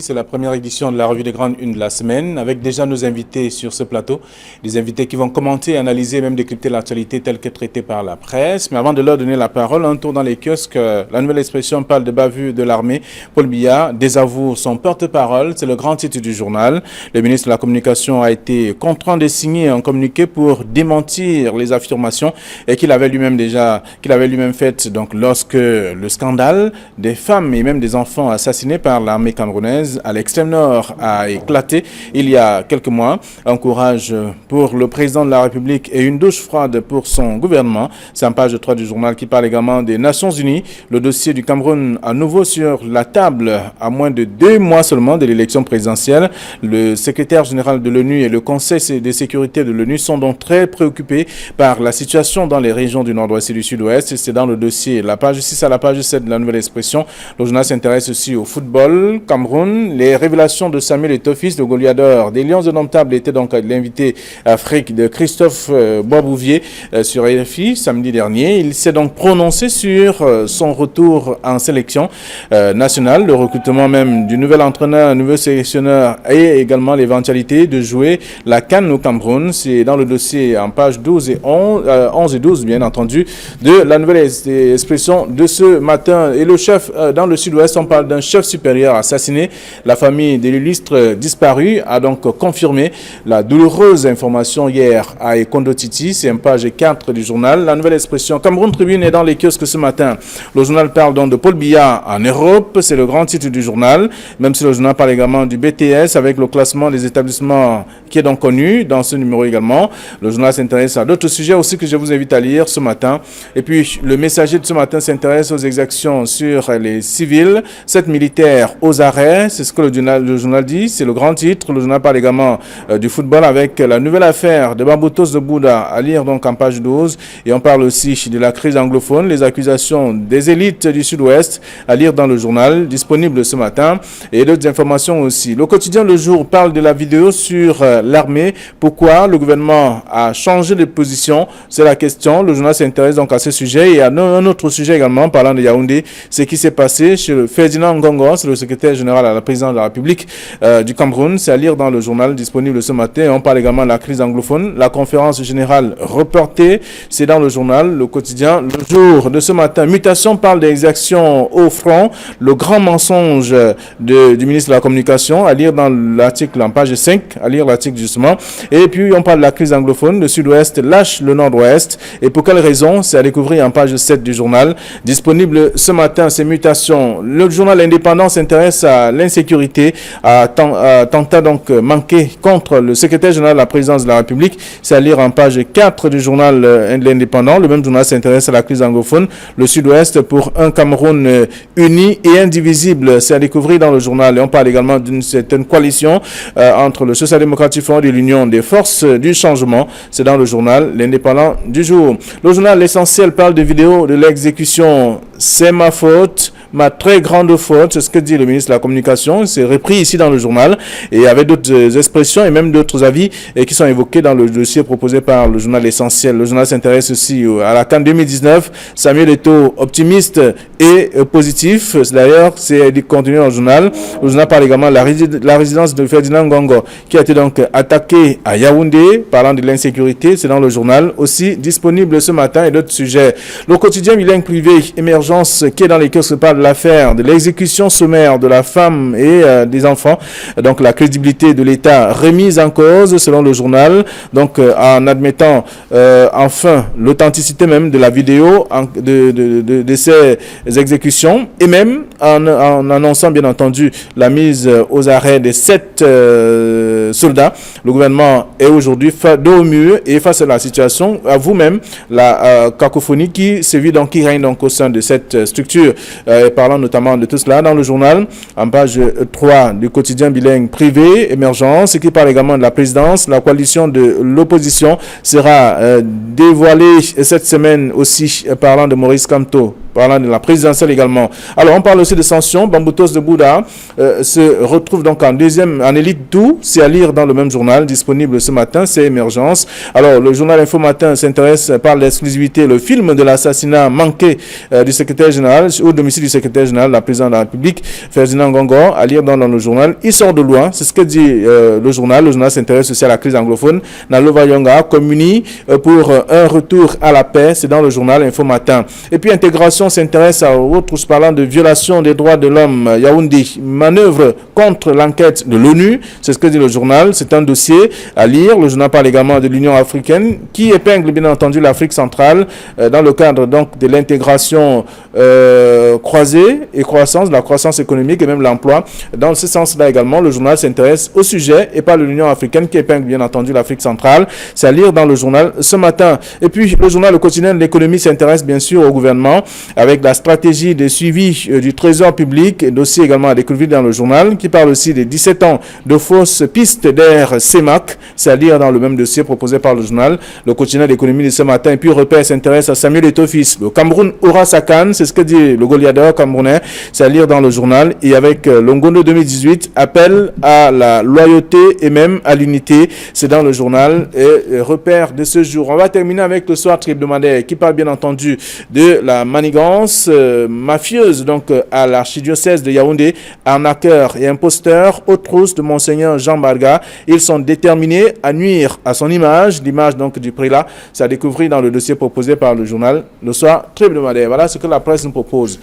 C'est la première édition de la revue des grandes unes de la semaine, avec déjà nos invités sur ce plateau, des invités qui vont commenter, analyser et même décrypter l'actualité telle que traitée par la presse. Mais avant de leur donner la parole, un tour dans les kiosques, la nouvelle expression parle de bavure de l'armée. Paul Biya désavoue son porte-parole, c'est le grand titre du journal. Le ministre de la Communication a été contraint de signer un communiqué pour démentir les affirmations et qu'il avait lui-même faites donc lorsque le scandale des femmes et même des enfants assassinés par l'armée camerounaise à l'extrême nord a éclaté il y a quelques mois. Un courage pour le président de la République et une douche froide pour son gouvernement. C'est en page 3 du journal qui parle également des Nations Unies. Le dossier du Cameroun à nouveau sur la table à moins de 2 mois seulement de l'élection présidentielle. Le secrétaire général de l'ONU et le Conseil de sécurité de l'ONU sont donc très préoccupés par la situation dans les régions du nord-ouest et du sud-ouest. C'est dans le dossier, la page 6 à la page 7 de la nouvelle expression. Le journal s'intéresse aussi au football. Cameroun, les révélations de Samuel Eto'o-Fils, le Goliatheur des Lions indomptables, était donc l'invité Afrique de Christophe Boisbouvier sur RFI samedi dernier. Il s'est donc prononcé sur son retour en sélection nationale, le recrutement même du nouvel entraîneur, nouveau sélectionneur et également l'éventualité de jouer la CAN au Cameroun. C'est dans le dossier en page 11 et 12 bien entendu de la nouvelle expression de ce matin. Et le chef dans le sud-ouest, on parle d'un chef supérieur assassiné. La famille de l'illustre disparu a donc confirmé la douloureuse information hier à Ekondo Titi. C'est en page 4 du journal. La nouvelle expression Cameroun Tribune est dans les kiosques ce matin. Le journal parle donc de Paul Biya en Europe. C'est le grand titre du journal. Même si le journal parle également du BTS avec le classement des établissements qui est donc connu dans ce numéro également. Le journal s'intéresse à d'autres sujets aussi que je vous invite à lire ce matin. Et puis le messager de ce matin s'intéresse aux exactions sur les civils. 7 militaires aux arrêts. C'est ce que le journal dit. C'est le grand titre. Le journal parle également du football avec la nouvelle affaire de Bamboutos de Bouddha à lire donc en page 12. Et on parle aussi de la crise anglophone, les accusations des élites du sud-ouest à lire dans le journal disponible ce matin. Et d'autres informations aussi. Le quotidien Le Jour parle de la vidéo sur l'armée. Pourquoi le gouvernement a changé de position? C'est la question. Le journal s'intéresse donc à ce sujet. Et à un autre sujet également, parlant de Yaoundé, ce qui s'est passé chez Ferdinand Ngongo, c'est le secrétaire général à la présidence de la République du Cameroun. C'est à lire dans le journal disponible ce matin. On parle également de la crise anglophone. La conférence générale reportée, c'est dans le journal, le quotidien Le Jour de ce matin. Mutation parle des actions au front. Le grand mensonge du ministre de la Communication, à lire dans l'article en page 5, à lire l'article justement. Et puis on parle de la crise anglophone. Le sud-ouest lâche le nord-ouest. Et pour quelle raison? C'est à découvrir en page 7 du journal. Disponible ce matin, ces mutations. Le journal indépendant s'intéresse à l'insécurité, à attentat donc manqué contre le secrétaire général de la présidence de la République. C'est à lire en page 4 du journal L'Indépendant. Le même journal s'intéresse à la crise anglophone. Le sud-ouest pour un Cameroun uni et indivisible. C'est à découvrir dans le journal. Et on parle également d'une certaine coalition entre le social-démocratique front et l'Union des forces du changement. C'est dans le journal L'Indépendant du jour. Le journal L'Essentiel parle de vidéos de l'exécution. C'est ma faute, ma très grande faute, c'est ce que dit le ministre de la Communication. C'est repris ici dans le journal et avec d'autres expressions et même d'autres avis qui sont évoqués dans le dossier proposé par le journal L'Essentiel. Le journal s'intéresse aussi à la CAN 2019. Samuel Eto'o, optimiste et positif. D'ailleurs, c'est du contenu dans le journal. Le journal parle également de la résidence de Ferdinand Ngongo qui a été donc attaquée à Yaoundé, parlant de l'insécurité. C'est dans le journal aussi disponible ce matin et d'autres sujets. Le quotidien bilingue privé émergence qui est dans les kiosques parle de l'affaire de l'exécution sommaire de la femme et des enfants. Donc la crédibilité de l'État remise en cause selon le journal. Donc en admettant enfin l'authenticité même de la vidéo de ces exécutions et même en annonçant bien entendu la mise aux arrêts des 7 soldats. Le gouvernement est aujourd'hui dos au mur et face à la situation, à vous-même, la cacophonie qui sévit donc qui règne donc au sein de cette structure. Parlant notamment de tout cela dans le journal, en page 3 du quotidien bilingue privé, émergence, qui parle également de la présidence. La coalition de l'opposition sera dévoilée cette semaine aussi, parlant de Maurice Kamto parlant de la présidentielle également. Alors, on parle aussi de sanctions. Bamboutos de Bouddha se retrouve donc en élite 2. C'est à lire dans le même journal, disponible ce matin, c'est Émergence. Alors, le journal Info Matin s'intéresse par l'exclusivité, le film de l'assassinat manqué du secrétaire général, au domicile du secrétaire général de la présidence de la République, Ferdinand Ngongor, à lire dans le journal. Il sort de loin, c'est ce que dit le journal. Le journal s'intéresse aussi à la crise anglophone. Nalova Yonga communie pour un retour à la paix, c'est dans le journal Info Matin. Et puis, Intégration s'intéresse à autres parlant de violation des droits de l'homme. Yaoundé, manœuvre contre l'enquête de l'ONU, c'est ce que dit le journal. C'est un dossier à lire. Le journal parle également de l'Union africaine qui épingle bien entendu l'Afrique centrale dans le cadre donc de l'intégration croisée et croissance, la croissance économique et même l'emploi. Dans ce sens-là également, le journal s'intéresse au sujet et parle de l'Union africaine qui épingle bien entendu l'Afrique centrale. C'est à lire dans le journal ce matin. Et puis le journal Le Quotidien de l'économie s'intéresse bien sûr au gouvernement avec la stratégie de suivi du trésor public, dossier également à découvrir dans le journal, qui parle aussi des 17 ans de fausses pistes d'air CEMAC. C'est à lire dans le même dossier proposé par le journal Le Quotidien de l'économie de ce matin. Et puis Repère s'intéresse à Samuel Eto'o-Fils. Le Cameroun aura sa canne, c'est ce que dit le Goliath camerounais. C'est à lire dans le journal. Et avec Longondo 2018, appel à la loyauté et même à l'unité. C'est dans le journal et Repère de ce jour. On va terminer avec le soir hebdomadaire qui parle bien entendu de la manigance mafieuse donc à l'archidiocèse de Yaoundé, arnaqueurs et imposteurs aux trousses de Monseigneur Jean Barga. Ils sont déterminés à nuire à son image, l'image donc du prélat. C'est à découvrir dans le dossier proposé par le journal Le Soir hebdomadaire. Voilà ce que la presse nous propose.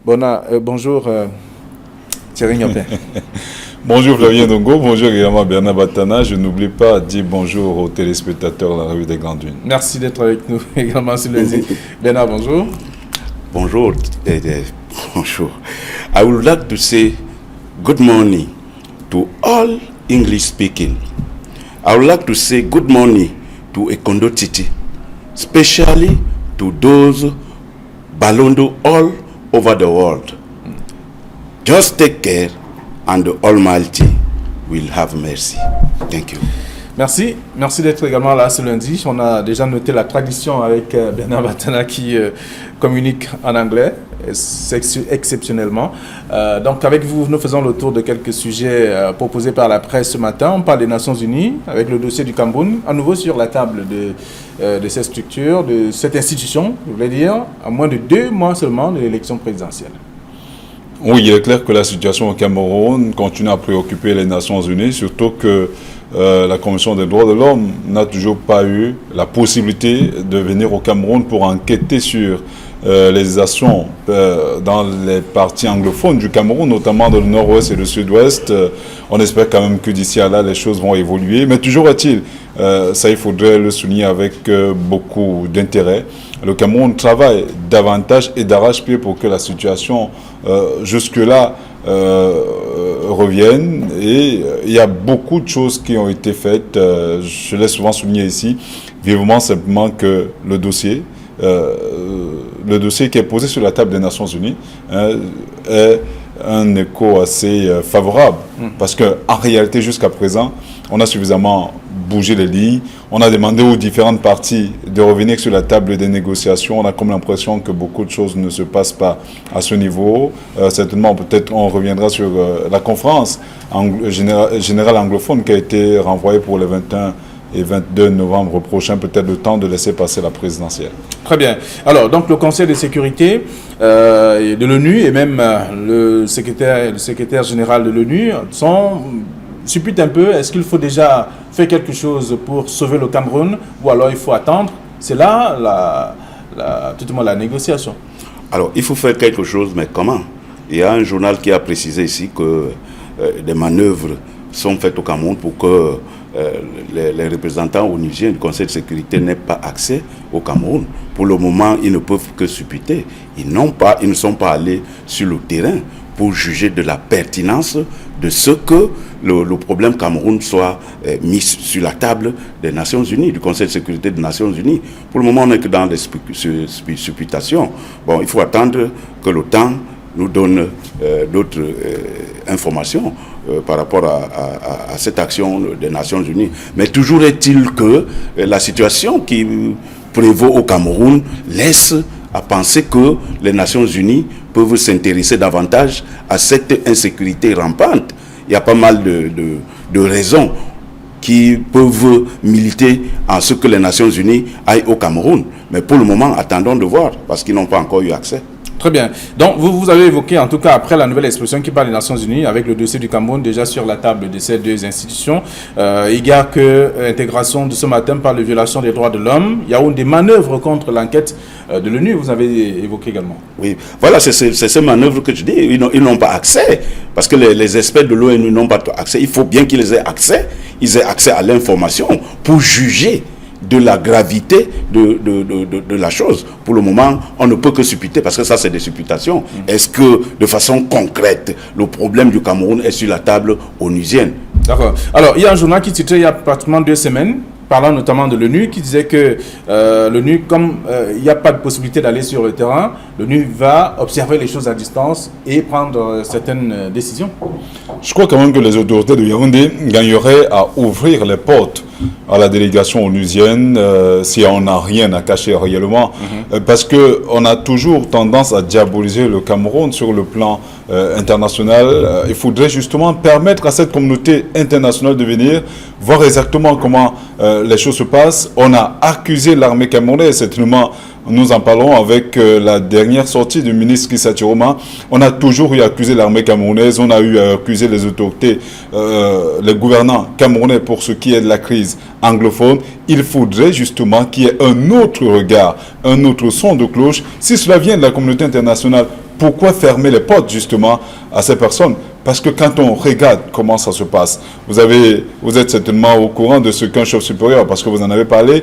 Bonjour Thierry Nyopé. Bonjour Flavien Dongo, bonjour également Bernard Batana. Je n'oublie pas de dire bonjour aux téléspectateurs de la revue des Grandes Dunes. Merci d'être avec nous également sur le dit. Bernard, bonjour. Bonjour. Bonjour. I would like to say good morning to all English speaking. I would like to say good morning to Ekondo Titi, especially to those Balondo all over the world. Just take care and the Almighty will have mercy. Thank you. Merci d'être également là ce lundi. On a déjà noté la tradition avec Bernard Batana qui communique en anglais exceptionnellement. Donc avec vous, nous faisons le tour de quelques sujets proposés par la presse ce matin. On parle des Nations Unies avec le dossier du Cameroun, à nouveau sur la table de cette structure, de cette institution, je voulais dire, à moins de 2 mois seulement de l'élection présidentielle. Oui, il est clair que la situation au Cameroun continue à préoccuper les Nations Unies, surtout que la Commission des droits de l'homme n'a toujours pas eu la possibilité de venir au Cameroun pour enquêter sur les actions dans les parties anglophones du Cameroun, notamment dans le nord-ouest et le sud-ouest. On espère quand même que d'ici à là, les choses vont évoluer. Mais toujours est-il, ça il faudrait le souligner avec beaucoup d'intérêt, le Cameroun travaille davantage et d'arrache-pied pour que la situation jusque-là revienne. Et il y a beaucoup de choses qui ont été faites. Je l'ai souvent souligné ici, vivement simplement que le dossier qui est posé sur la table des Nations Unies est un écho assez favorable. Parce qu'en réalité, jusqu'à présent, on a suffisamment bougé les lignes. On a demandé aux différentes parties de revenir sur la table des négociations. On a comme l'impression que beaucoup de choses ne se passent pas à ce niveau. Certainement, peut-être on reviendra sur la conférence générale anglophone qui a été renvoyée pour les 21 et 22 novembre prochain, peut-être le temps de laisser passer la présidentielle. Très bien. Alors, donc le Conseil de sécurité de l'ONU et même le secrétaire général de l'ONU supputent un peu. Est-ce qu'il faut déjà faire quelque chose pour sauver le Cameroun ou alors il faut attendre? C'est là tout le monde la négociation. Alors, il faut faire quelque chose, mais comment? Il y a un journal qui a précisé ici que des manœuvres sont faites au Cameroun pour que les représentants onusiens du Conseil de sécurité n'aient pas accès au Cameroun. Pour le moment, ils ne peuvent que supputer. Ils ne sont pas allés sur le terrain pour juger de la pertinence de ce que le problème Cameroun soit mis sur la table des Nations Unies, du Conseil de sécurité des Nations Unies. Pour le moment, on n'est que dans les supputations. Bon, il faut attendre que le temps nous donne d'autres informations par rapport à cette action des Nations Unies. Mais toujours est-il que la situation qui prévaut au Cameroun laisse à penser que les Nations Unies peuvent s'intéresser davantage à cette insécurité rampante. Il y a pas mal de raisons qui peuvent militer en ce que les Nations Unies aillent au Cameroun. Mais pour le moment, attendons de voir, parce qu'ils n'ont pas encore eu accès. Très bien. Donc, vous avez évoqué, en tout cas, après la nouvelle expression qui parle des Nations Unies, avec le dossier du Cameroun déjà sur la table de ces deux institutions, il y a que l'intégration de ce matin par les violations des droits de l'homme. Il y a eu des manœuvres contre l'enquête de l'ONU, vous avez évoqué également. Oui, voilà, c'est ces manœuvres que je dis. Ils n'ont pas accès, parce que les experts de l'ONU n'ont pas accès. Il faut bien qu'ils aient accès. Ils aient accès à l'information pour juger de la gravité de la chose. Pour le moment, on ne peut que supputer, parce que ça, c'est des supputations. Est-ce que, de façon concrète, le problème du Cameroun est sur la table onusienne? D'accord. Alors, il y a un journal qui titrait il y a pratiquement 2 semaines, parlant notamment de l'ONU, qui disait que l'ONU, comme il n'y a pas de possibilité d'aller sur le terrain, l'ONU va observer les choses à distance et prendre certaines décisions. Je crois quand même que les autorités de Yaoundé gagneraient à ouvrir les portes à la délégation onusienne si on n'a rien à cacher réellement. Parce qu'on a toujours tendance à diaboliser le Cameroun sur le plan international. Il faudrait justement permettre à cette communauté internationale de venir voir exactement comment les choses se passent. On a accusé l'armée camerounaise, certainement. Nous en parlons avec la dernière sortie du ministre Kissa Chiroma. On a toujours eu à accuser l'armée camerounaise, on a eu à accuser les autorités, les gouvernants camerounais pour ce qui est de la crise anglophone. Il faudrait justement qu'il y ait un autre regard, un autre son de cloche. Si cela vient de la communauté internationale, pourquoi fermer les portes justement à ces personnes? Parce que quand on regarde comment ça se passe, vous êtes certainement au courant de ce qu'un chef supérieur, parce que vous en avez parlé,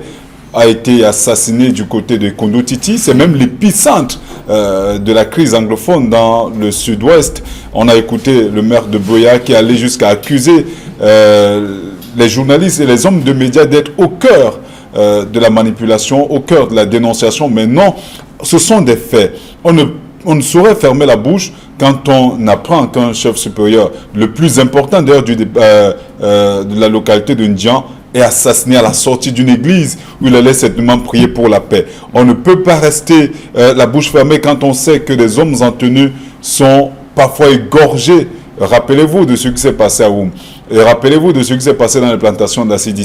a été assassiné du côté de Kondo Titi. C'est même l'épicentre de la crise anglophone dans le sud-ouest. On a écouté le maire de Boya qui allait jusqu'à accuser les journalistes et les hommes de médias d'être au cœur de la manipulation, au cœur de la dénonciation. Mais non, ce sont des faits. On ne saurait fermer la bouche quand on apprend qu'un chef supérieur, le plus important d'ailleurs de la localité de Ndian, est assassiné à la sortie d'une église où il allait certainement prier pour la paix. On ne peut pas rester la bouche fermée quand on sait que des hommes en tenue sont parfois égorgés. Rappelez-vous de ce qui s'est passé à Oum. Et rappelez-vous de ce qui s'est passé dans les plantations d'Acide.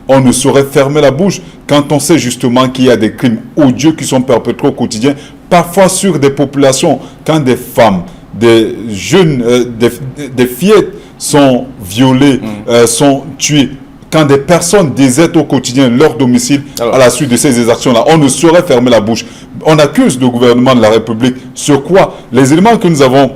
On ne saurait fermer la bouche quand on sait justement qu'il y a des crimes odieux qui sont perpétrés au quotidien, parfois sur des populations, quand des femmes, des jeunes, des fillettes sont violées, sont tuées. Quand des personnes désertent au quotidien leur domicile à la suite de ces exactions-là, on ne saurait fermer la bouche. On accuse le gouvernement de la République. Sur quoi? Les éléments que nous avons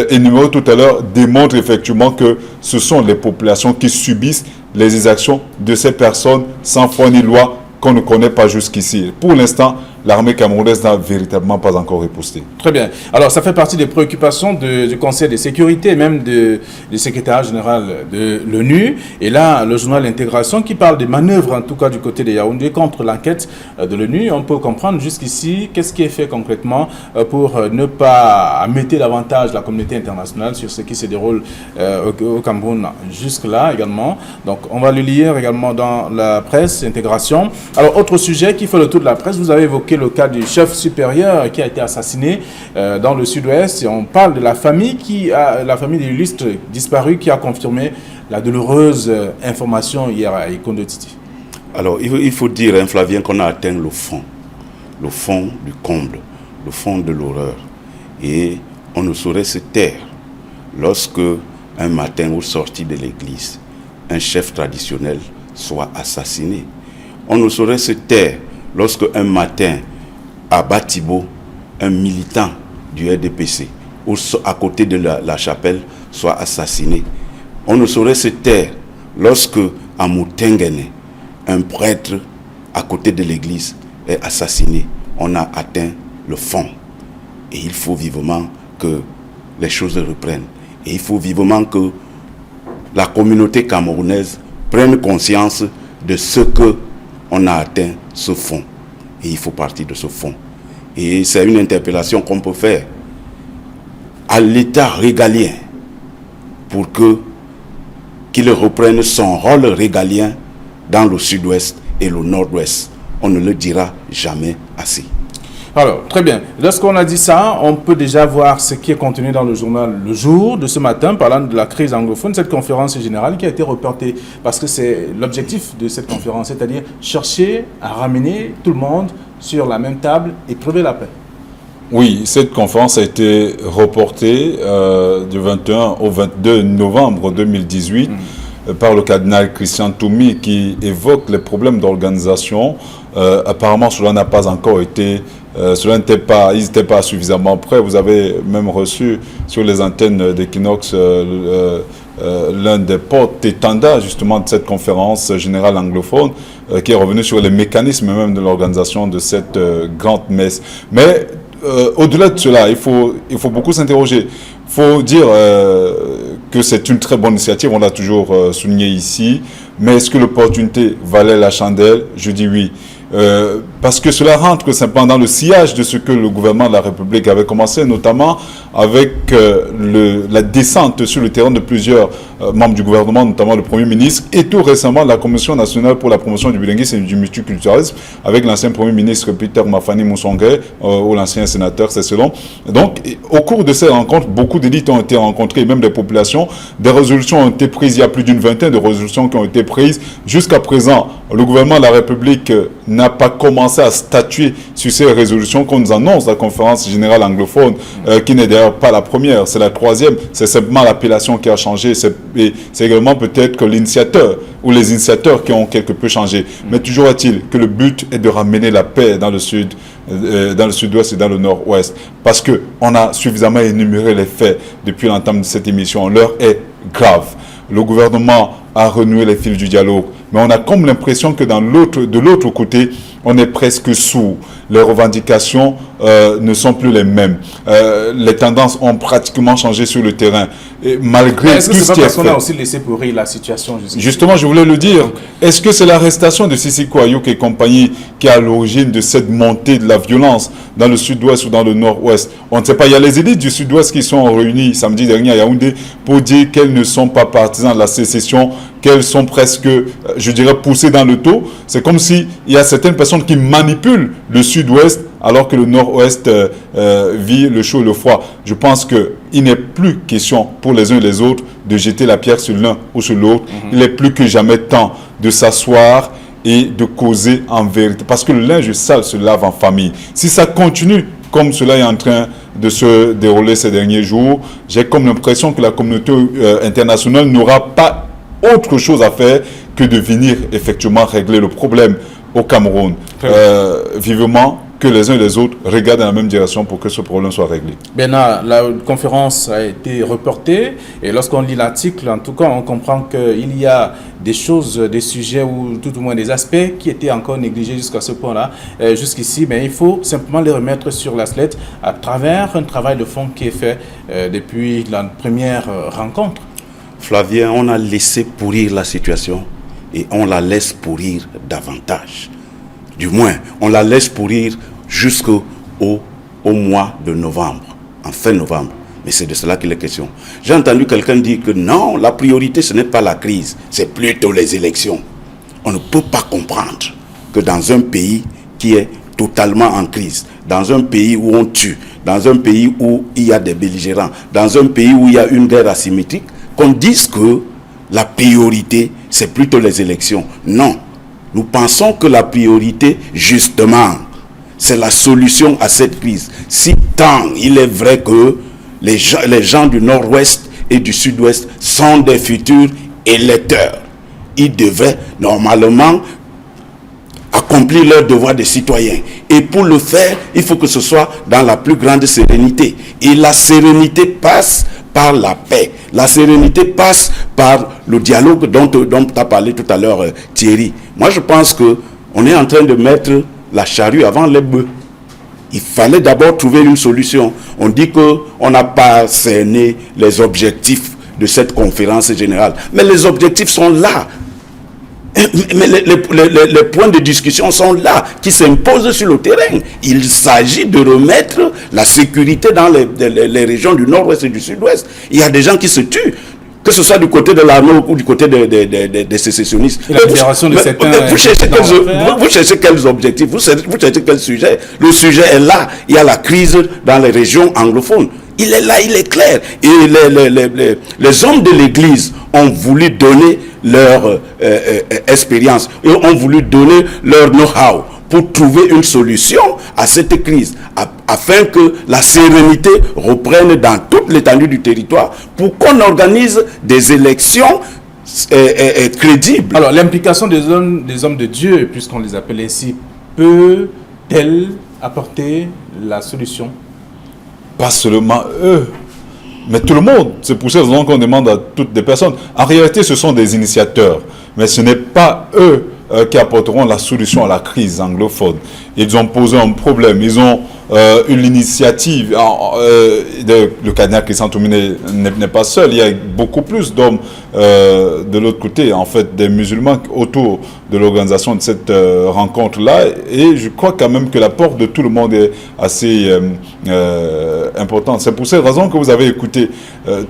énumérés tout à l'heure démontrent effectivement que ce sont les populations qui subissent les exactions de ces personnes sans foi ni loi qu'on ne connaît pas jusqu'ici. Pour l'instant, l'armée camerounaise n'a véritablement pas encore riposté. Très bien. Alors, ça fait partie des préoccupations du Conseil de sécurité et même du secrétaire général de l'ONU. Et là, le journal L'Intégration qui parle des manœuvres, en tout cas du côté de Yaoundé, contre l'enquête de l'ONU. On peut comprendre jusqu'ici qu'est-ce qui est fait concrètement pour ne pas amener davantage la communauté internationale sur ce qui se déroule au Cameroun jusque-là également. Donc, on va le lire également dans la presse, Intégration. Alors, autre sujet qui fait le tour de la presse, vous avez évoqué le cas du chef supérieur qui a été assassiné dans le sud-ouest. Et on parle de la famille des illustres disparus qui a confirmé la douloureuse information hier à Kondo Titi. Alors, il faut dire, Flavien, qu'on a atteint le fond du comble, le fond de l'horreur. Et on ne saurait se taire lorsque, un matin, au sorti de l'église, un chef traditionnel soit assassiné. On ne saurait se taire lorsque un matin, à Batibo, un militant du RDPC, à côté de la chapelle, soit assassiné. On ne saurait se taire lorsque, à Moutengene, un prêtre à côté de l'église est assassiné. On a atteint le fond. Et il faut vivement que les choses reprennent. Et il faut vivement que la communauté camerounaise prenne conscience de ce que on a atteint ce fond. Et il faut partir de ce fond. Et c'est une interpellation qu'on peut faire à l'État régalien pour qu'il reprenne son rôle régalien dans le sud-ouest et le nord-ouest. On ne le dira jamais assez. Alors, très bien. Lorsqu'on a dit ça, on peut déjà voir ce qui est contenu dans le journal Le Jour de ce matin, parlant de la crise anglophone, cette conférence générale qui a été reportée, parce que c'est l'objectif de cette conférence, c'est-à-dire chercher à ramener tout le monde sur la même table et trouver la paix. Oui, cette conférence a été reportée du 21 au 22 novembre 2018 par le cardinal Christian Toumi qui évoque les problèmes d'organisation. Apparemment, cela n'a pas encore été... ils n'étaient pas suffisamment prêts. Vous avez même reçu sur les antennes d'Equinox l'un des porte-étendards justement de cette conférence générale anglophone qui est revenu sur les mécanismes même de l'organisation de cette grande messe. Mais au-delà de cela, il faut beaucoup s'interroger. Il faut dire que c'est une très bonne initiative, on l'a toujours souligné ici. Mais est-ce que l'opportunité valait la chandelle? Je dis oui. Parce que cela rentre simplement dans le sillage de ce que le gouvernement de la République avait commencé, notamment avec la descente sur le terrain de plusieurs membres du gouvernement, notamment le Premier ministre, et tout récemment la Commission nationale pour la promotion du bilinguisme et du multiculturalisme, avec l'ancien Premier ministre Peter Mafani Moussongé, ou l'ancien sénateur, c'est selon. Donc, au cours de ces rencontres, beaucoup d'élites ont été rencontrées, même des populations. Des résolutions ont été prises, il y a plus d'une vingtaine de résolutions qui ont été prises. Jusqu'à présent, le gouvernement de la République n'a pas commencé à statuer sur ces résolutions qu'on nous annonce la conférence générale anglophone, qui n'est d'ailleurs pas la première, c'est la troisième. C'est simplement l'appellation qui a changé. C'est également peut-être que l'initiateur ou les initiateurs qui ont quelque peu changé. Mais toujours est-il que le but est de ramener la paix dans le sud, dans le sud-ouest et dans le nord-ouest. Parce qu'on a suffisamment énuméré les faits depuis l'entame de cette émission. L'heure est grave. Le gouvernement a renoué les fils du dialogue. Mais on a comme l'impression que de l'autre côté, on est presque sourd. Les revendications ne sont plus les mêmes. Les tendances ont pratiquement changé sur le terrain. Et malgré tout ce qui est fait... Est-ce que c'est pas parce qu'on a aussi laissé pourrir la situation justement, je voulais le dire. Est-ce que c'est l'arrestation de Sissoko Ayok et compagnie qui est à l'origine de cette montée de la violence dans le sud-ouest ou dans le nord-ouest? On ne sait pas. Il y a les élites du sud-ouest qui sont réunies samedi dernier à Yaoundé pour dire qu'elles ne sont pas partisans de la sécession, qu'elles sont presque, je dirais, poussées dans le taux. C'est comme s'il y a certaines personnes qui manipulent le sud-ouest alors que le nord-ouest vit le chaud et le froid. Je pense qu'il n'est plus question pour les uns et les autres de jeter la pierre sur l'un ou sur l'autre. Il est plus que jamais temps de s'asseoir et de causer en vérité. Parce que le linge sale se lave en famille. Si ça continue comme cela est en train de se dérouler ces derniers jours, j'ai comme l'impression que la communauté internationale n'aura pas autre chose à faire que de venir effectivement régler le problème au Cameroun. Vivement que les uns et les autres regardent dans la même direction pour que ce problème soit réglé. Bien, la conférence a été reportée et lorsqu'on lit l'article, en tout cas, on comprend qu'il y a des choses, des sujets ou tout au moins des aspects qui étaient encore négligés jusqu'à ce point-là, jusqu'ici, mais il faut simplement les remettre sur la sellette à travers un travail de fond qui est fait depuis la première rencontre. Flavien, on a laissé pourrir la situation et on la laisse pourrir davantage. Du moins, on la laisse pourrir jusqu'au mois de novembre, en fin novembre. Mais c'est de cela qu'il est question. J'ai entendu quelqu'un dire que non, la priorité, ce n'est pas la crise, c'est plutôt les élections. On ne peut pas comprendre que dans un pays qui est totalement en crise, dans un pays où on tue, dans un pays où il y a des belligérants, dans un pays où il y a une guerre asymétrique, qu'on dise que la priorité, c'est plutôt les élections. Non. Nous pensons que la priorité, justement, c'est la solution à cette crise. Si tant il est vrai que les gens du nord-ouest et du sud-ouest sont des futurs électeurs, ils devraient normalement accomplir leur devoir de citoyen. Et pour le faire, il faut que ce soit dans la plus grande sérénité. Et la sérénité passe par la paix. La sérénité passe par le dialogue dont tu as parlé tout à l'heure, Thierry. Moi, je pense qu'on est en train de mettre la charrue avant les bœufs. Il fallait d'abord trouver une solution. On dit qu'on n'a pas cerné les objectifs de cette conférence générale. Mais les objectifs sont là. Mais les points de discussion sont là, qui s'imposent sur le terrain. Il s'agit de remettre la sécurité dans les régions du nord-ouest et du sud-ouest. Il y a des gens qui se tuent. que ce soit du côté de l'armée ou du côté des sécessionnistes. Et la libération de certains... Vous cherchez quels objectifs, vous cherchez quel sujet. Le sujet est là. Il y a la crise dans les régions anglophones. Il est là, il est clair. Et les hommes de l'Église ont voulu donner leur expérience, et ont voulu donner leur know-how pour trouver une solution à cette crise, afin que la sérénité reprenne dans toute l'étendue du territoire, pour qu'on organise des élections crédibles. Alors, l'implication des hommes de Dieu, puisqu'on les appelle ainsi, peut-elle apporter la solution? Pas seulement eux, mais tout le monde. C'est pour cette raison qu'on demande à toutes les personnes. En réalité, ce sont des initiateurs, mais ce n'est pas eux qui apporteront la solution à la crise anglophone. Ils ont posé un problème, ils ont eu l'initiative. Le cardinal Christian Toumi n'est pas seul, il y a beaucoup plus d'hommes de l'autre côté, en fait, des musulmans autour de l'organisation de cette rencontre-là. Et je crois quand même que l'apport de tout le monde est assez important. C'est pour cette raison que vous avez écouté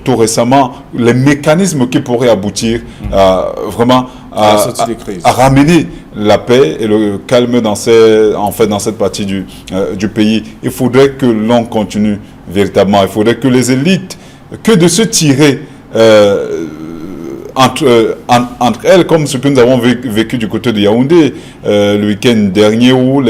tout récemment les mécanismes qui pourraient aboutir vraiment à ramener la paix et le calme dans cette partie du pays. Il faudrait que l'on continue véritablement. Il faudrait que les élites, que de se tirer entre elles, comme ce que nous avons vécu du côté de Yaoundé le week-end dernier, où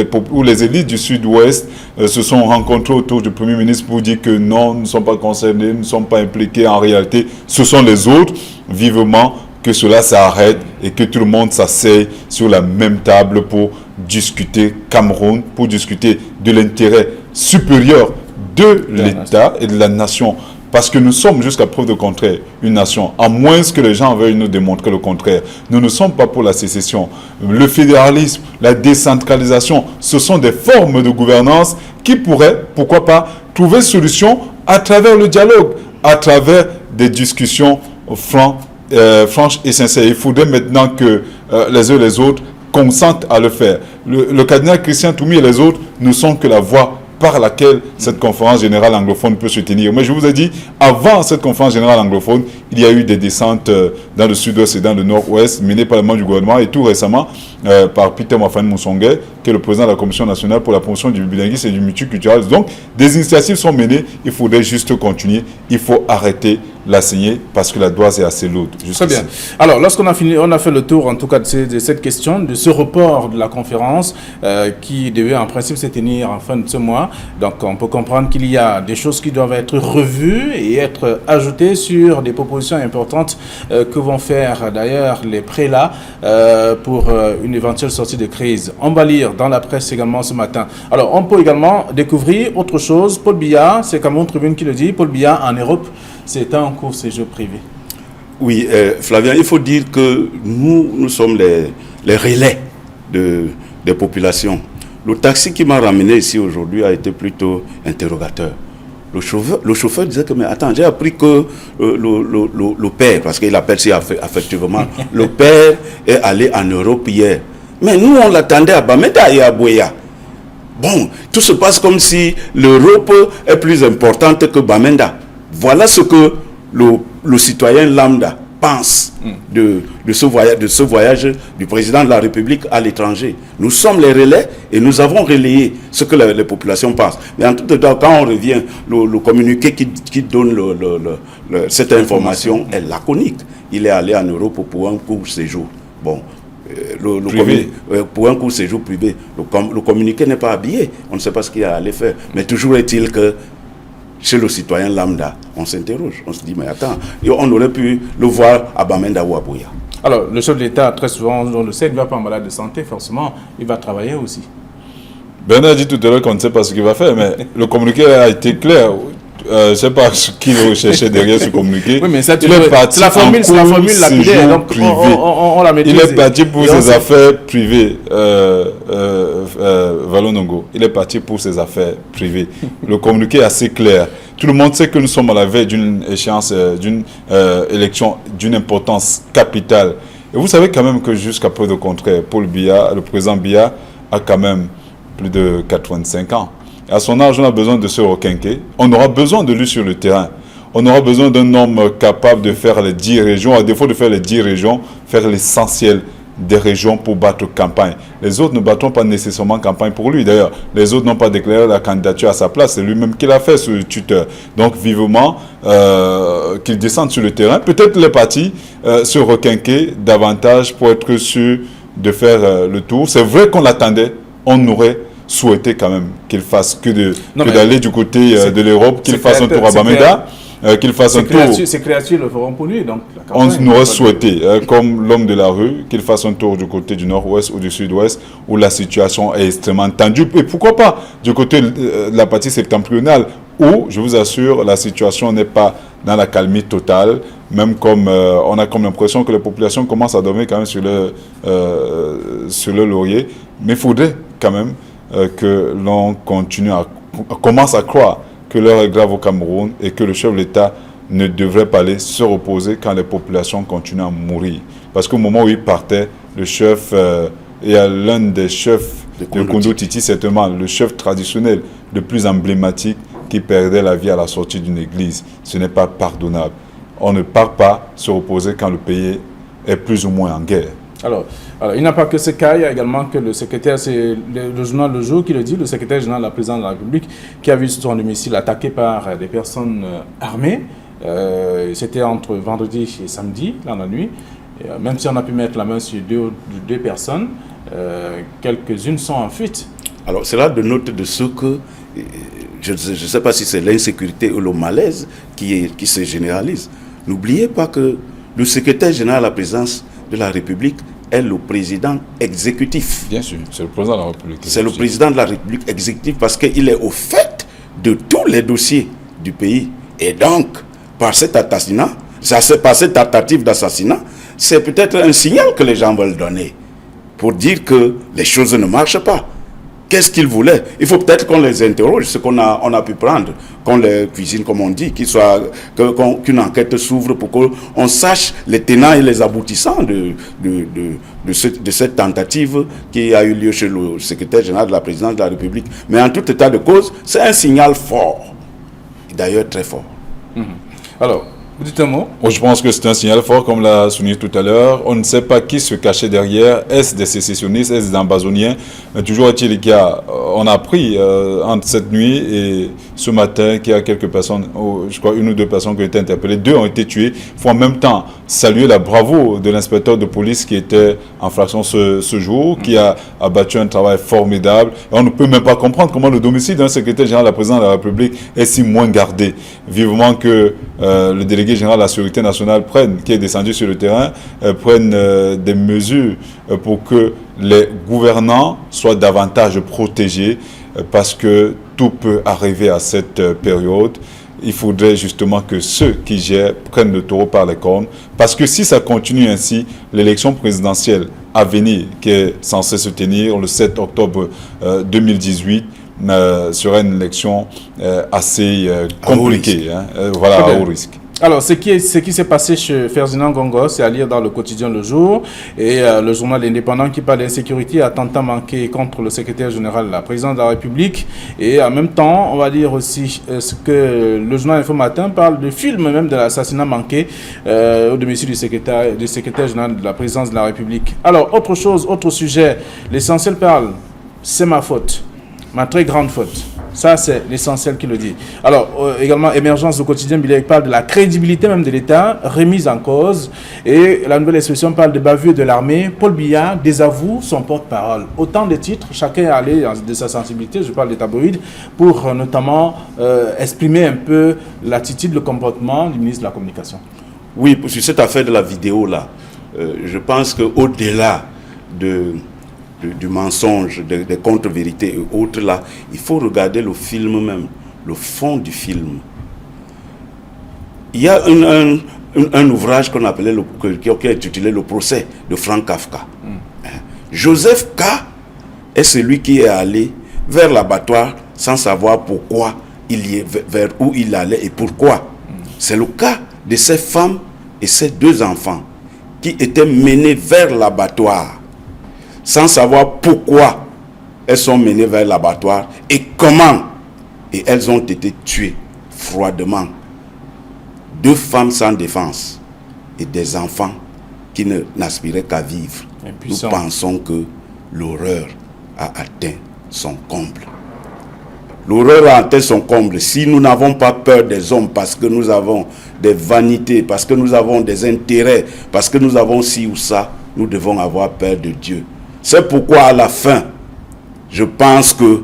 les élites du Sud-Ouest se sont rencontrées autour du Premier ministre pour dire que non, nous ne sommes pas concernés, nous ne sommes pas impliqués. En réalité, ce sont les autres, vivement, que cela s'arrête et que tout le monde s'asseye sur la même table pour discuter Cameroun, pour discuter de l'intérêt supérieur de l'État et de la nation. Parce que nous sommes, jusqu'à preuve de contraire, une nation. À moins que les gens veuillent nous démontrer le contraire. Nous ne sommes pas pour la sécession. Le fédéralisme, la décentralisation, ce sont des formes de gouvernance qui pourraient, pourquoi pas, trouver solution à travers le dialogue, à travers des discussions franches et sincères. Il faudrait maintenant que les uns et les autres consentent à le faire. Le cardinal Christian Toumi et les autres ne sont que la voie par laquelle cette conférence générale anglophone peut se tenir. Mais je vous ai dit, avant cette conférence générale anglophone, il y a eu des descentes dans le sud-ouest et dans le nord-ouest, menées par les membres du gouvernement, et tout récemment par Peter Mafane Moussongué, qui est le président de la Commission nationale pour la promotion du bilinguisme et du multiculturalisme. Donc, des initiatives sont menées, il faudrait juste continuer, il faut arrêter la saignée parce que la dose est assez lourde. Très bien. Alors, lorsqu'on a fini, on a fait le tour, en tout cas, de cette question, de ce report de la conférence qui devait en principe se tenir en fin de ce mois. Donc, on peut comprendre qu'il y a des choses qui doivent être revues et être ajoutées sur des propositions importantes que vont faire d'ailleurs les prélats pour une éventuelle sortie de crise. On va lire dans la presse également ce matin. Alors, on peut également découvrir autre chose. Paul Biya, c'est Cameroun Tribune qui le dit, Paul Biya en Europe, c'est un court séjour privé. Oui, Flavien, il faut dire que nous sommes les relais des populations. Le taxi qui m'a ramené ici aujourd'hui a été plutôt interrogateur. Le chauffeur disait que, mais attends, j'ai appris que le père, parce qu'il appelle ça affectivement, le père est allé en Europe hier. Mais nous, on l'attendait à Bamenda et à Boya. Bon, tout se passe comme si l'Europe est plus importante que Bamenda. Voilà ce que le citoyen lambda pense de ce voyage du président de la République à l'étranger. Nous sommes les relais et nous avons relayé ce que les populations pensent. Mais en tout cas, quand on revient, le communiqué qui donne cette information est laconique. Il est allé en Europe pour un court séjour. Bon, pour un court séjour privé. Le communiqué n'est pas habillé. On ne sait pas ce qu'il a allé faire. Mais toujours est-il que chez le citoyen lambda, on s'interroge. On se dit, mais attends, on aurait pu le voir à Bamenda ou à Boya. Alors, le chef de l'État, très souvent, on le sait, il ne va pas en malade de santé, forcément, il va travailler aussi. Bernard a dit tout à l'heure qu'on ne sait pas ce qu'il va faire, mais le communiqué a été clair. Je ne sais pas ce qu'il recherchait derrière ce communiqué. Oui, mais ça, c'est la formule lapidaire, donc on la maîtrise. Il est parti pour ses affaires privées, Valonongo. Il est parti pour ses affaires privées. Le communiqué est assez clair. Tout le monde sait que nous sommes à la veille d'une échéance, d'une élection d'une importance capitale. Et vous savez quand même que jusqu'à peu de contraire, Paul Biya, le président Biya, a quand même plus de 85 ans. À son âge, on a besoin de se requinquer. On aura besoin de lui sur le terrain. On aura besoin d'un homme capable de faire les 10 régions, à défaut de faire les 10 régions, faire l'essentiel des régions pour battre campagne. Les autres ne battront pas nécessairement campagne pour lui. D'ailleurs, les autres n'ont pas déclaré la candidature à sa place. C'est lui-même qui l'a fait, ce tuteur. Donc, vivement qu'il descende sur le terrain. Peut-être les partis se requinquer davantage pour être sûr de faire le tour. C'est vrai qu'on l'attendait. On aurait souhaité quand même qu'il fasse que d'aller du côté de l'Europe, qu'il fasse un tour à Bamenda. Qu'il fasse un tour. Ces créatures le feront pour lui. Donc, on aurait souhaité, comme l'homme de la rue, qu'il fasse un tour du côté du nord-ouest ou du sud-ouest, où la situation est extrêmement tendue. Et pourquoi pas du côté de la partie septentrionale, où, je vous assure, la situation n'est pas dans la calmie totale, même comme on a comme l'impression que les populations commencent à dormir quand même sur le laurier. Mais il faudrait quand même que l'on continue commence à croire que l'heure est grave au Cameroun et que le chef de l'État ne devrait pas aller se reposer quand les populations continuent à mourir. Parce qu'au moment où il partait, le chef, et l'un des chefs de Koundou Titi, certainement le chef traditionnel le plus emblématique qui perdait la vie à la sortie d'une église. Ce n'est pas pardonnable. On ne part pas se reposer quand le pays est plus ou moins en guerre. Alors, il n'y a pas que ce cas, il y a également que le secrétaire, c'est le journal Le Jour qui le dit, le secrétaire général de la présidence de la République, qui a vu son domicile attaqué par des personnes armées. C'était entre vendredi et samedi, dans la nuit. Même si on a pu mettre la main sur deux personnes, quelques-unes sont en fuite. Alors, c'est là de note de ce que, je ne sais pas si c'est l'insécurité ou le malaise qui se généralise. N'oubliez pas que le secrétaire général de la présidence de la République est le président exécutif. Bien sûr, c'est le président de la République. C'est le président de la République exécutif parce qu'il est au fait de tous les dossiers du pays. Et donc, par cet assassinat, par cette tentative d'assassinat, c'est peut-être un signal que les gens veulent donner pour dire que les choses ne marchent pas. Qu'est-ce qu'ils voulaient? Il faut peut-être qu'on les interroge, ce qu'on a pu prendre, qu'on les cuisine, comme on dit, qu'une enquête s'ouvre pour qu'on sache les tenants et les aboutissants de cette tentative qui a eu lieu chez le secrétaire général de la présidence de la République. Mais en tout état de cause, c'est un signal fort, d'ailleurs très fort. Alors, vous dites un mot? Je pense que c'est un signal fort, comme l'a souligné tout à l'heure. On ne sait pas qui se cachait derrière. Est-ce des sécessionnistes? Est-ce des ambazoniens? Toujours est-il qu'on a appris entre cette nuit et ce matin qu'il y a quelques personnes, je crois 1 ou 2 personnes qui ont été interpellées. 2 ont été tuées. Il faut en même temps saluer la bravoure de l'inspecteur de police qui était en fraction ce jour, qui a abattu un travail formidable. Et on ne peut même pas comprendre comment le domicile d'un secrétaire général de la présidence de la République est si moins gardé. Vivement que le délégué général de la sécurité nationale qui est descendu sur le terrain, prenne des mesures pour que les gouvernants soient davantage protégés, parce que tout peut arriver à cette période. Il faudrait justement que ceux qui gèrent prennent le taureau par les cornes, parce que si ça continue ainsi, l'élection présidentielle à venir, qui est censée se tenir le 7 octobre 2018, sera une élection assez compliquée, à haut risque. Alors, ce qui s'est passé chez Ferdinand Gongo, c'est à lire dans le quotidien Le Jour, et le journal indépendant qui parle d'insécurité, attentat manqué contre le secrétaire général de la présidence de la République. Et en même temps, on va lire aussi ce que le journal Info Matin parle de film même de l'assassinat manqué au domicile du secrétaire général de la présidence de la République. Alors, autre sujet, l'essentiel parle, c'est ma faute, ma très grande faute. Ça, c'est l'essentiel qui le dit. Alors, également, Émergence au quotidien, il parle de la crédibilité même de l'État, remise en cause. Et la nouvelle expression parle de bavure de l'armée. Paul Biya désavoue son porte-parole. Autant de titres, chacun est allé de sa sensibilité, je parle des tabloïds, pour notamment exprimer un peu l'attitude, le comportement du ministre de la Communication. Oui, sur cette affaire de la vidéo-là, je pense qu'au-delà du mensonge, des contre-vérités et autres là, il faut regarder le film même, le fond du film. Il y a un ouvrage qu'on appelait, qui est intitulé Le procès de Franz Kafka. Joseph K. est celui qui est allé vers l'abattoir sans savoir pourquoi vers où il allait et pourquoi. C'est le cas de ces femmes et ces 2 enfants qui étaient menés vers l'abattoir sans savoir pourquoi elles sont menées vers l'abattoir et comment. Et elles ont été tuées froidement. 2 femmes sans défense et des enfants qui n'aspiraient qu'à vivre. Nous pensons que l'horreur a atteint son comble. L'horreur a atteint son comble. Si nous n'avons pas peur des hommes parce que nous avons des vanités, parce que nous avons des intérêts, parce que nous avons ci ou ça, nous devons avoir peur de Dieu. C'est pourquoi à la fin, je pense que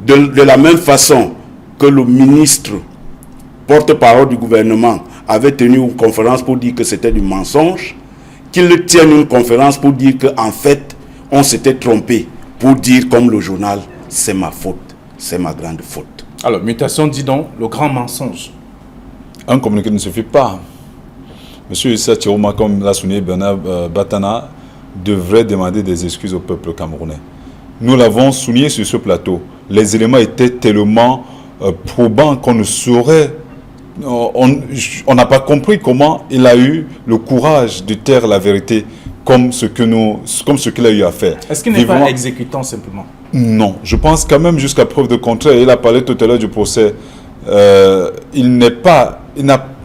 de la même façon que le ministre porte-parole du gouvernement avait tenu une conférence pour dire que c'était du mensonge, qu'il tienne une conférence pour dire qu'en fait, on s'était trompé, pour dire comme le journal, c'est ma faute, c'est ma grande faute. Alors, mutation dit donc le grand mensonge. Un communiqué ne suffit pas. Monsieur Issa Chiroma, comme l'a souligné Bernard Batana, devrait demander des excuses au peuple camerounais. Nous l'avons souligné sur ce plateau. Les éléments étaient tellement probants qu'on ne saurait... On n'a pas compris comment il a eu le courage de taire la vérité comme ce qu'il a eu à faire. Est-ce qu'il n'est pas exécutant simplement? Non, je pense quand même jusqu'à preuve de contraire. Il a parlé tout à l'heure du procès. Il ne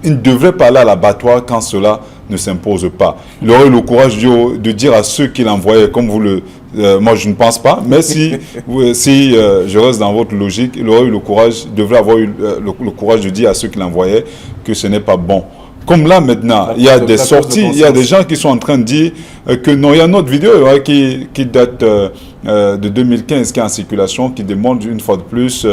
devrait pas aller à l'abattoir quand cela ne s'impose pas. Il aurait eu le courage de dire à ceux qui l'envoyaient, comme vous le... moi, je ne pense pas, mais si je reste dans votre logique, il aurait eu le courage, devrait avoir eu le courage de dire à ceux qui l'envoyaient que ce n'est pas bon. Comme là, maintenant, il y a des sorties, il y a des gens qui sont en train de dire que non, il y a une autre vidéo qui date de 2015, qui est en circulation, qui démontre une fois de plus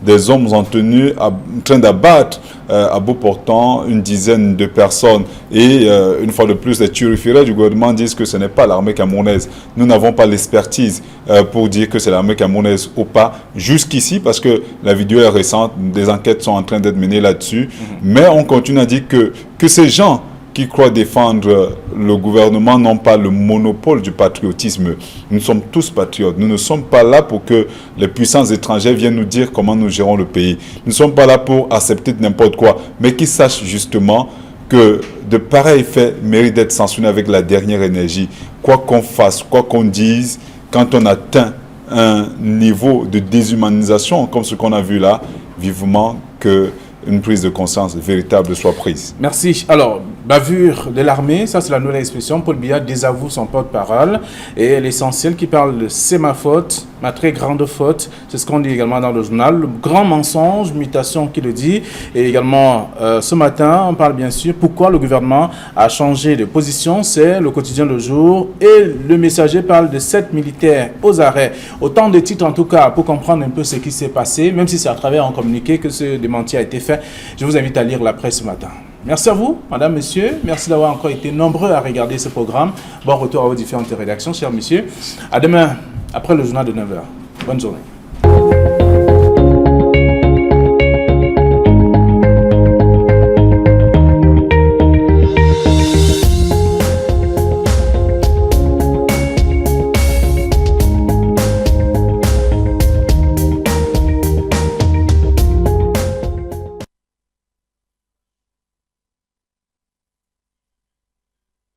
des hommes en tenue en train d'abattre à bout portant une dizaine de personnes. Et une fois de plus, les turiféraires du gouvernement disent que ce n'est pas l'armée camerounaise. Nous n'avons pas l'expertise pour dire que c'est l'armée camerounaise ou pas jusqu'ici, parce que la vidéo est récente, des enquêtes sont en train d'être menées là-dessus. Mais on continue à dire que ces gens qui croient défendre le gouvernement n'ont pas le monopole du patriotisme. Nous sommes tous patriotes. Nous ne sommes pas là pour que les puissances étrangères viennent nous dire comment nous gérons le pays. Nous ne sommes pas là pour accepter n'importe quoi, mais qu'ils sachent justement que de pareils faits méritent d'être sanctionnés avec la dernière énergie. Quoi qu'on fasse, quoi qu'on dise, quand on atteint un niveau de déshumanisation comme ce qu'on a vu là, vivement que une prise de conscience véritable soit prise. Merci. Alors, bavure de l'armée, ça c'est la nouvelle expression. Paul Biya désavoue son porte-parole. Et l'essentiel qui parle de « c'est ma faute », ma très grande faute, c'est ce qu'on dit également dans le journal. Le grand mensonge, mutation qui le dit. Et également, ce matin, on parle bien sûr pourquoi le gouvernement a changé de position. C'est le quotidien Le Jour. Et le messager parle de 7 militaires aux arrêts. Autant de titres en tout cas pour comprendre un peu ce qui s'est passé, même si c'est à travers un communiqué que ce démenti a été fait. Je vous invite à lire la presse ce matin. Merci à vous, madame, monsieur. Merci d'avoir encore été nombreux à regarder ce programme. Bon retour à vos différentes rédactions, chers messieurs. À demain, après le journal de 9h. Bonne journée.